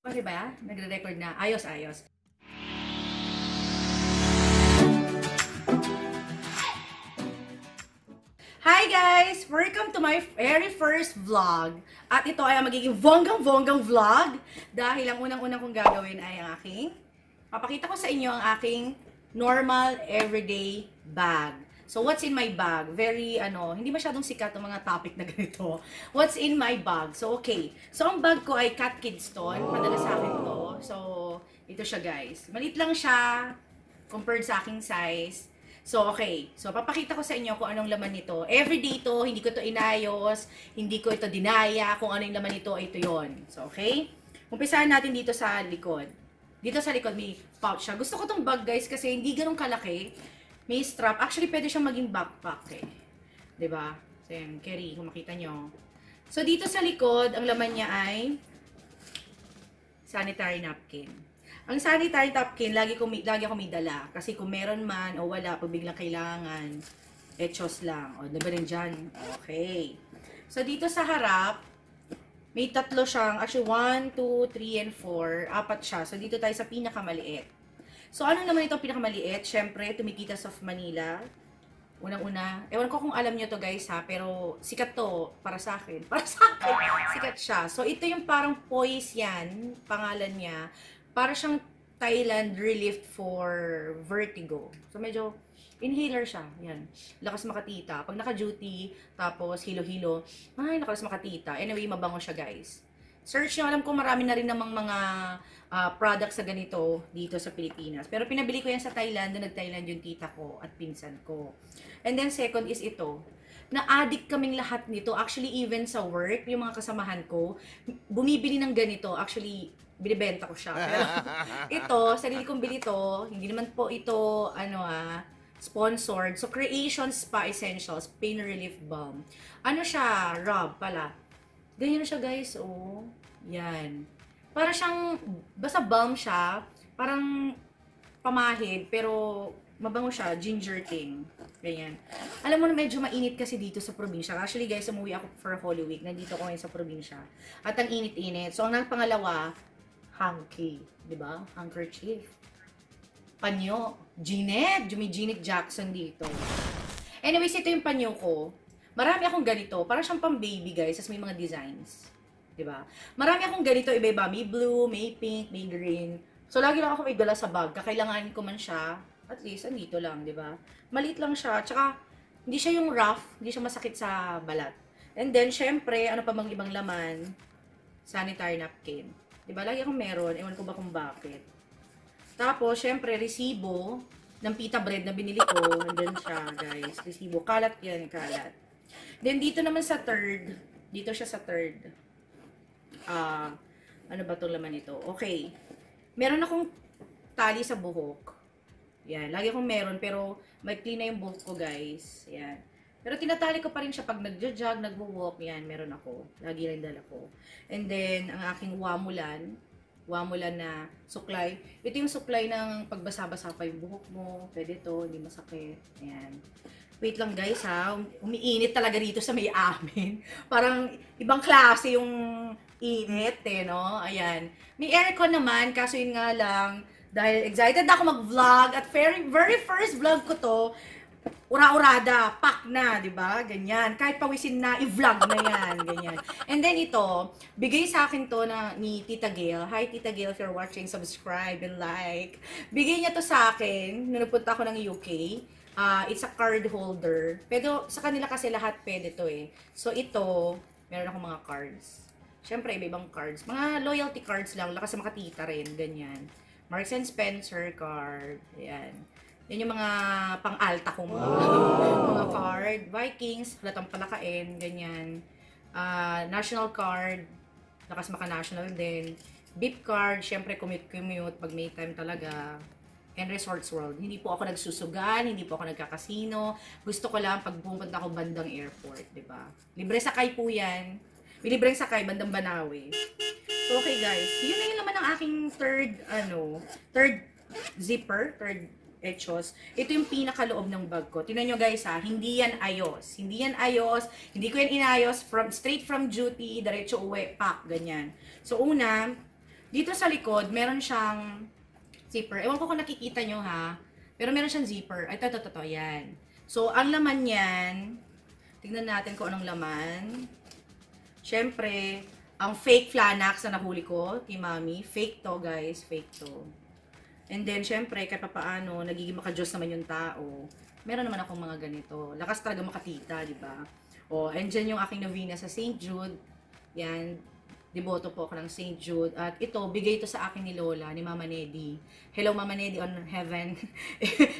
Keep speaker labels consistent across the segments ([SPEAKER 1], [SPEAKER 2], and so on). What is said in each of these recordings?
[SPEAKER 1] Okay ba? Nagre-record na. Ayos, ayos. Hi guys! Welcome to my very first vlog. At ito ay ang magiging bonggang-bonggang vlog. Dahil ang unang-unang kong gagawin ay ang aking, papakita ko sa inyo ang aking normal everyday bag. So what's in my bag? Very hindi masyadong sikat ang mga topic na ganito. What's in my bag? So okay. So ang bag ko ay Cat Kidston. Padala sa akin to. So ito siya guys. Maliit lang siya compared sa aking size. So, okay. So, papakita ko sa inyo kung anong laman nito. Everyday ito, hindi ko ito inayos, hindi ko ito dinaya, kung ano yung laman nito, ito yon. So, okay? Umpisahan natin dito sa likod. Dito sa likod, may pouch siya. Gusto ko itong bag, guys, kasi hindi ganun kalaki. May strap. Actually, pwede siyang maging backpack, eh. Diba? So, yan, carry, kung makita nyo. So, dito sa likod, ang laman niya ay sanitary napkin. Ang sanitary napkin, lagi ako may dala. Kasi kung meron man o wala, pag biglang kailangan, etchos lang. O, diba rin dyan? Okay. So, dito sa harap, may tatlo siyang, actually 1, 2, 3, and 4. Apat siya. So, dito tayo sa pinakamaliit. So, ano naman itong pinakamaliit? Siyempre, Tumikitas of Manila. Unang-una, ewan ko kung alam nyo to guys ha, pero sikat to para sa akin. Para sa akin, sikat siya. So, ito yung parang poise yan, pangalan niya. Para siyang Thailand relief for vertigo. So, medyo inhaler siya. Yan. Lakas makatita. Pag naka-duty, tapos hilo-hilo, ay, lakas makatita. Anyway, mabango siya, guys. Search nyo. Alam ko marami na rin namang mga products sa ganito dito sa Pilipinas. Pero pinabili ko yan sa Thailand. Doon nag-Thailand yung tita ko at pinsan ko. And then, second is ito. Na-addict kaming lahat nito. Actually, even sa work, yung mga kasamahan ko, bumibili ng ganito. Actually, binibenta ko siya. Pero ito, sarili kong bili to. Hindi naman po ito, sponsored. So, Creation Spa Essentials Pain Relief Balm. Ano siya? Rub pala. Ganyan siya, guys. Oh, yan. Para siyang, basta balm siya. Parang pamahid, pero mabango siya. Ginger thing. Ganyan. Alam mo na medyo mainit kasi dito sa probinsya. Actually, guys, umuwi ako for Holy Week. Nandito ko ngayon sa probinsya. At ang init-init. So, ang pangalawa, hanky, di ba? Handkerchief. Panyo. Jeanette. May Jeanette Jackson dito. Anyways, ito yung panyo ko. Marami akong ganito. Parang siyang pang baby, guys. Tapos may mga designs. Di ba? Marami akong ganito. Iba-iba. May blue, may pink, may green. So, lagi lang ako may dala sa bag. Kakailanganin ko man siya. At least, andito lang, di ba? Maliit lang siya. Tsaka, hindi siya yung rough. Hindi siya masakit sa balat. And then, syempre, ano pa mang ibang laman? Sanitary napkin. Diba? Lagi akong meron. Ewan ko ba kung bakit. Tapos, syempre, resibo ng pita bread na binili ko. Nandun siya, guys. Resibo. Kalat yan, kalat. Then, dito naman sa third. Dito siya sa third. Ano ba itong laman ito? Okay. Meron akong tali sa buhok. Yan. Lagi akong meron. Pero, may clean na yung buhok ko, guys. Yan. Pero tinatali ko pa rin siya pag nagja-jog, nagwo-walk, yan, meron ako. Lagi rin dala ko. And then, ang aking wamulan na suklay. Ito yung suklay ng pagbasa-basa pa yung buhok mo. Pwede to, hindi masakit. Ayan. Wait lang guys ha, umiinit talaga dito sa may amin. Parang ibang klase yung init eh, no? Ayan. May aircon naman, kaso yun nga lang, dahil excited ako mag-vlog at very first vlog ko to, ura-urada, pak na, di ba? Ganyan. Kahit pawisin na, i-vlog na yan. Ganyan. And then ito, bigay sa akin to ni Tita Gail. Hi, Tita Gail, if you're watching, subscribe and like. Bigay niya to sa akin nung nagpunta ako ng UK. It's a card holder. Pero sa kanila kasi lahat pwede to eh. So ito, meron akong mga cards. Siyempre, iba-ibang cards. Mga loyalty cards lang. Lakas sa makatita rin. Ganyan. Marks and Spencer card. Ayan. Yan yung mga pang-alta kong mga card. Vikings, halatang palakain, ganyan. National card, lakas maka-national din. Beep card, syempre commute pag may time talaga. And Resorts World. Hindi po ako nagsusugan, hindi po ako nagkakasino. Gusto ko lang pag pumunta ako bandang airport, di ba? Libre sakay po yan. May libreng sakay, bandang Banawe. So, okay guys. Yun na yung laman ng aking third zipper, third etchos. Ito yung pinakaloob ng bag ko. Tingnan nyo guys ha, hindi yan ayos. Hindi yan ayos. Hindi ko yan inayos. Straight from duty, diretso uwi, pack, ganyan. So una, Dito sa likod, meron siyang zipper. Ewan ko kung nakikita nyo ha. Pero meron siyang zipper. Ay, ito. Yan. So, ang laman yan, tignan natin kung anong laman. Siyempre, ang fake Flanax na nahuli ko, kay Mami. Fake to, guys. Fake to. And then, syempre, kahit pa paano, nagiging makajos naman yung tao. Meron naman akong mga ganito. Lakas talaga makatita, di ba? O, and dyan yung aking novena sa St. Jude. Yan. Deboto po ako ng St. Jude. At ito, bigay ito sa akin ni Lola, ni Mama Nedy. Hello, Mama Nedy on heaven.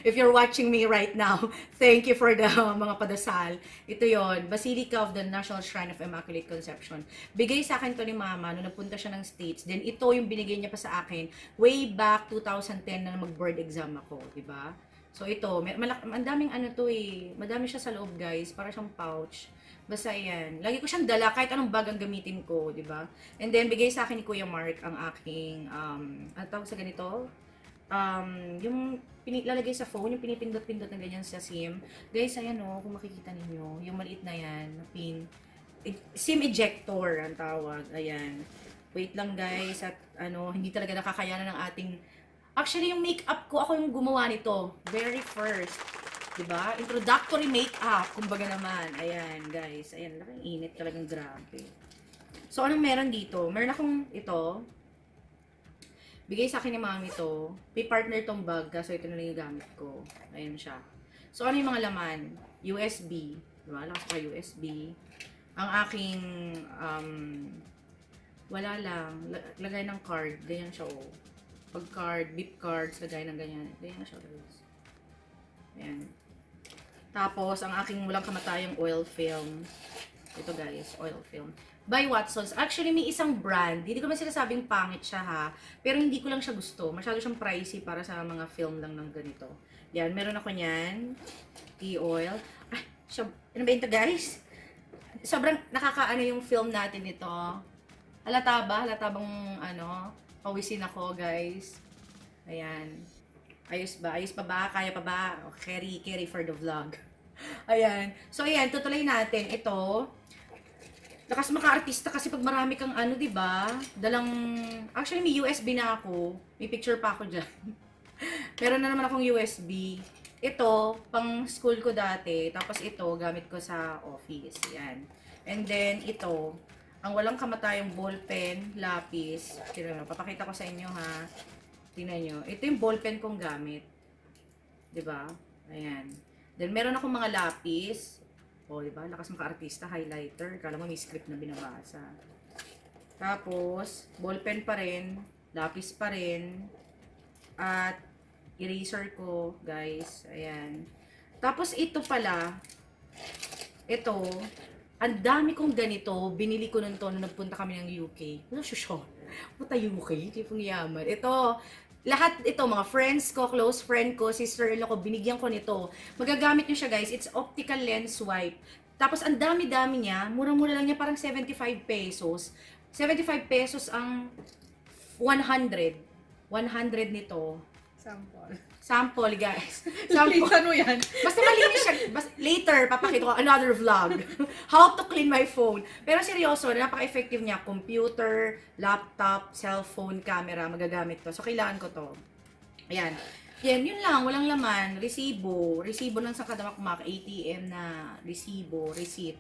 [SPEAKER 1] If you're watching me right now, thank you for the mga padasal. Ito yon, Basilica of the National Shrine of Immaculate Conception. Bigay sa akin to ni Mama nung napunta siya ng States. Then ito yung binigay niya pa sa akin way back 2010 na mag-board exam ako, di ba? So ito, ang daming ano to eh. Madami siya sa loob, guys. Para siyang pouch. Basta yan. Lagi ko siyang dala kahit anong bag ang gamitin ko, di ba? And then, bigay sa akin ni Kuya Mark ang aking, ano tawag sa ganito? Yung lalagay sa phone, yung pinipindot-pindot na ganyan sa SIM. Guys, ayan o, kung makikita ninyo, yung maliit na yan, na pin. SIM ejector ang tawag. Ayan. Wait lang guys, at ano, hindi talaga nakakayanan ng ating. Actually, yung makeup ko, ako yung gumawa nito. Very first. Diba? Introductory makeup. Kumbaga naman. Ayan, guys. Ayan, init talagang grabe. So, anong meron dito? Meron akong ito. Bigay sa akin ni Mami to. May partner tong bag, kaso ito na lang yung gamit ko. Ayan siya. So, ano yung mga laman? USB. Diba? Lakas pa USB. Ang aking, wala lang. Lagay ng card. Ganyan siya, oh. Pag card, beep cards, lagay ng ganyan. Ganyan na siya, guys. Ayan. Tapos, ang aking walang kamatayang oil film. Ito guys, oil film. By Watsons. Actually, may isang brand. Hindi ko man sinasabing pangit siya ha. Pero hindi ko lang siya gusto. Masyado siyang pricey para sa mga film lang ng ganito. Yan, meron ako niyan. Tea oil. Ay, ano ba ito guys? Sobrang nakakaano yung film natin nito. Halata ba? Halata bang ano? Pawisin ako guys. Ayan. Ayos ba? Ayos pa ba? Kaya pa ba? Oh, carry for the vlog. Ayan. So, ayan. Tutuloy natin. Ito. Lakas maka-artista kasi pag marami kang ano, diba? Actually, may USB na ako. May picture pa ako dyan. Meron na naman akong USB. Ito, pang school ko dati. Tapos ito, gamit ko sa office. Ayan. And then, ito. Ang walang kamatayang ballpen, lapis. Papakita ko sa inyo, ha. Tingnan nyo. Ito yung ballpen kong gamit. Diba? Ayan. Then, meron akong mga lapis. O, diba? Lakas maka-artista. Highlighter. Kala mo may script na binabasa. Tapos, ballpen pa rin. Lapis pa rin. At, eraser ko, guys. Ayan. Tapos, ito pala. Ito. Ang dami kong ganito. Binili ko nun to nung nagpunta kami ng UK. Ano siya? Puta UK? Tipong yaman. Ito. Lahat ito, mga friends ko, close friend ko, sister-in-law ko, binigyan ko nito. Magagamit nyo siya guys, it's optical lens wipe. Tapos ang dami-dami niya, murang-mura lang niya, parang 75 pesos. 75 pesos ang 100. 100 nito. Sample guys. Sample.
[SPEAKER 2] Ano yan?
[SPEAKER 1] Basta malinis siya. Later, papakita ko another vlog. How to clean my phone. Pero seryoso, napaka-effective niya. Computer, laptop, cellphone, camera, magagamit to. So, kailangan ko to. Ayan. Yan, yun lang. Walang laman. Resibo. Resibo ng sa Kadamakmak. ATM na resibo. Receipt.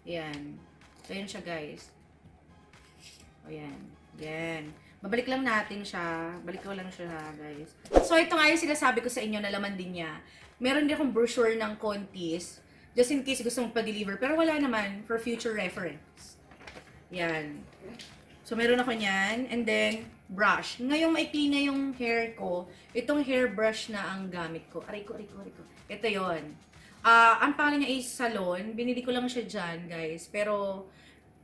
[SPEAKER 1] Ayan. So, yun siya guys. Ayan. Yan. Babalik lang natin siya. Balik ko lang siya guys. So, ito nga yung sinasabi ko sa inyo na laman din niya. Meron din akong brochure ng contest. Just in case gusto mong pa-deliver. Pero wala naman for future reference. Yan. So, meron ako niyan. And then, brush. Ngayong maikli na yung hair ko, itong hairbrush na ang gamit ko. Aray ko. Ito yon. Ang pangalan niya is Salon. Binili ko lang siya dyan, guys. Pero,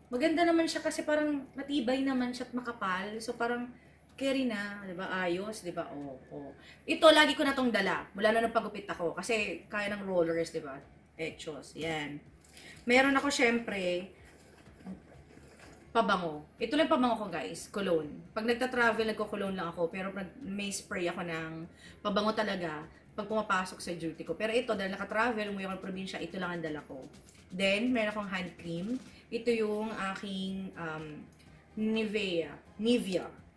[SPEAKER 1] maganda naman siya kasi parang matibay naman siya at makapal. So parang carry na, 'di ba? Ayos, 'di ba? Oo. Ito lagi ko na tong dala. Mula na nung pagupit ako kasi kaya ng rollers, 'di ba? Etchos. Yan. Meron ako syempre pabango. Ito lang pabango ko, guys. Cologne. Pag nagta-travel, nagko-cologne lang ako, pero may spray ako ng pabango talaga pag pumapasok sa duty ko. Pero ito, dahil naka-travel, umuwi ako ng probinsya, ito lang ang dala ko. Then, meron akong hand cream. Ito yung aking Nivea.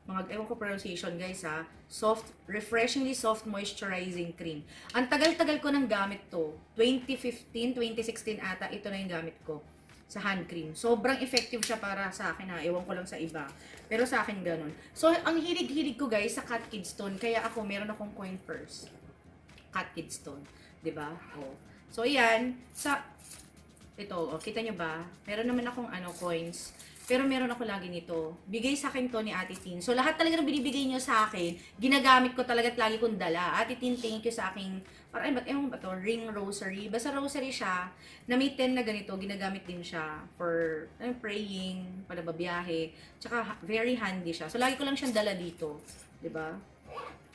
[SPEAKER 1] ewan ko pronunciation guys ha, soft, refreshingly soft moisturizing cream. Ang tagal-tagal ko nang gamit to. 2015, 2016 ata, ito na yung gamit ko sa hand cream. Sobrang effective siya para sa akin ha, ewan ko lang sa iba. Pero sa akin ganun. So, ang hilig-hilig ko guys sa Kat Kidstone, kaya ako meron akong coin purse. Kat Kidstone. 'Di ba? Oh. So, ayan, ito, oh, kita nyo ba? Meron naman akong coins. Pero meron ako lagi nito. Bigay sa akin to ni Ate Tin. So, lahat talaga ng binibigay nyo sa akin, ginagamit ko talaga at lagi kong dala. Ate Tin, thank you sa aking, parang, ewan ba to? Ring rosary. Basta rosary siya, na may 10 na ganito, ginagamit din siya for praying, para babiyahe. Tsaka, very handy siya. So, lagi ko lang siyang dala dito. 'Di ba?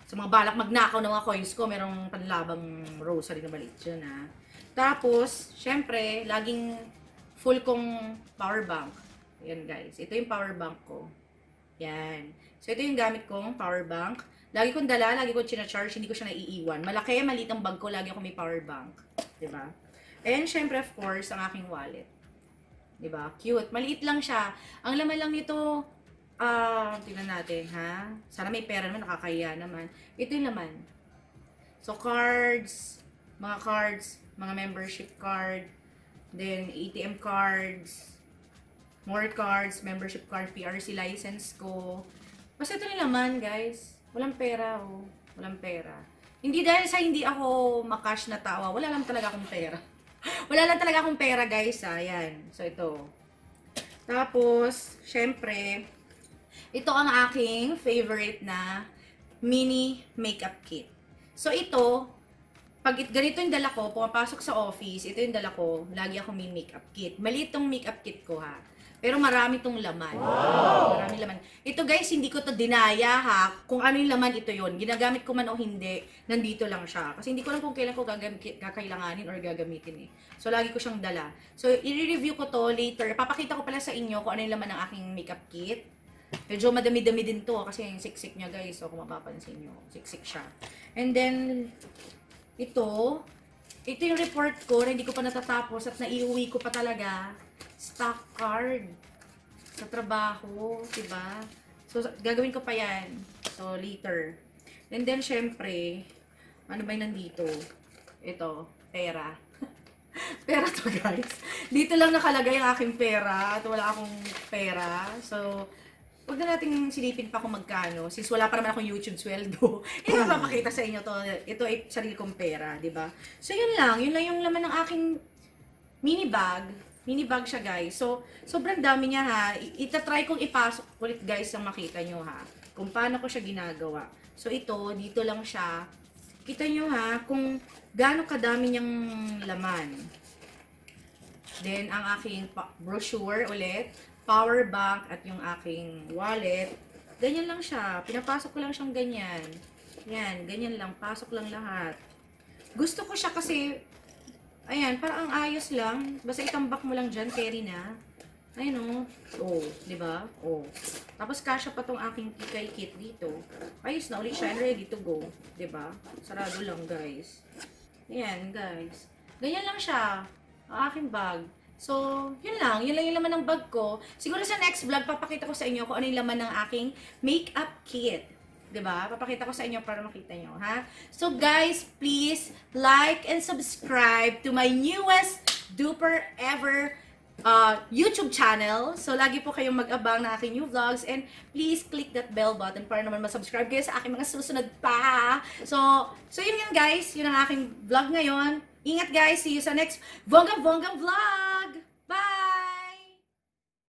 [SPEAKER 1] Sa mga balak magnakaw ng mga coins ko, merong panlabang rosary na maliit dyan, ha. Tapos, syempre, laging full kong power bank. Yan guys. Ito yung power bank ko. Yan. So, ito yung gamit kong power bank. Lagi kong dala, lagi kong charge, hindi ko siya naiiwan. Malaki, maliit ang bag ko, lagi ako may power bank. Diba? And, syempre, of course, ang aking wallet. Diba? Cute. Maliit lang siya. Ang laman lang nito, tingnan natin, ha? Sana may pera naman, nakakaya naman. Ito yung laman. So, cards, mga membership card, then ATM cards, more cards, membership card, PRC license ko. Basta ito yung laman, guys. Walang pera, oh. Walang pera. Hindi dahil sa hindi ako makash na tawa, wala lang talaga akong pera. Wala lang talaga akong pera, guys, ha? Yan. So, ito. Tapos, syempre, ito ang aking favorite na mini makeup kit. So, ito, pag ganito yung dala ko, pumapasok sa office, ito yung dala ko, lagi ako may makeup kit. Maliit tong makeup kit ko, ha. Pero marami tong laman. Wow! Marami laman. Ito guys, hindi ko to dinaya ha. Kung ano yung laman, ito yon. Ginagamit ko man o hindi, nandito lang siya. Kasi hindi ko lang kung kailan ko kakailanganin or gagamitin eh. So, lagi ko siyang dala. So, i-review ko to later. Papakita ko pala sa inyo kung ano yung laman ng aking makeup kit. Medyo madami-dami din to kasi yung siksik niya guys. So, kung mapapansin nyo, siksik siya. And then, ito yung report ko na hindi ko pa natatapos at naiuwi ko pa talaga. Stock card sa trabaho, diba? So, gagawin ko pa yan. So, later. And then, syempre, ano ba yung nandito? Ito, pera. Pera to, guys. Dito lang nakalagay ang aking pera at wala akong pera. So, huwag na natin silipin pa kung magkano. Since wala pa naman akong YouTube sweldo. Hindi ko papakita sa inyo to. Ito ay sarili kong pera, diba? So, yun lang. Yun lang yung laman ng aking mini bag. Mini bag siya, guys. So, sobrang dami niya, ha. Itatry kong ipasok ulit, guys, ang makita nyo, ha. Kung paano ko siya ginagawa. So, ito, dito lang siya. Kita nyo, ha, kung gaano kadami niyang laman. Then, ang aking brochure ulit. Power bank at yung aking wallet. Ganyan lang siya. Pinapasok ko lang siyang ganyan. Yan, ganyan lang. Pasok lang lahat. Gusto ko siya kasi ayan, parang ang ayos lang. Basta itambak mo lang dyan, carry na. Ayun o. Oh, diba? Oh. Tapos kasya pa tong aking kikay kit dito. Ayos na ulit siya and ready to go. Diba? Sarado lang, guys. Ayan, guys. Ganyan lang siya. Ang aking bag. So, yun lang. Yun lang yung laman ng bag ko. Siguro sa next vlog, papakita ko sa inyo kung ano yung laman ng aking makeup kit. Diba? Papakita ko sa inyo para makita nyo, ha? So, guys, please like and subscribe to my newest duper ever YouTube channel. So, lagi po kayong mag-abang na aking new vlogs. And please click that bell button para naman masubscribe kayo sa aking mga susunod pa. So yun yan, guys. Yun ang aking vlog ngayon. Ingat, guys. See you sa next bonggang vlog!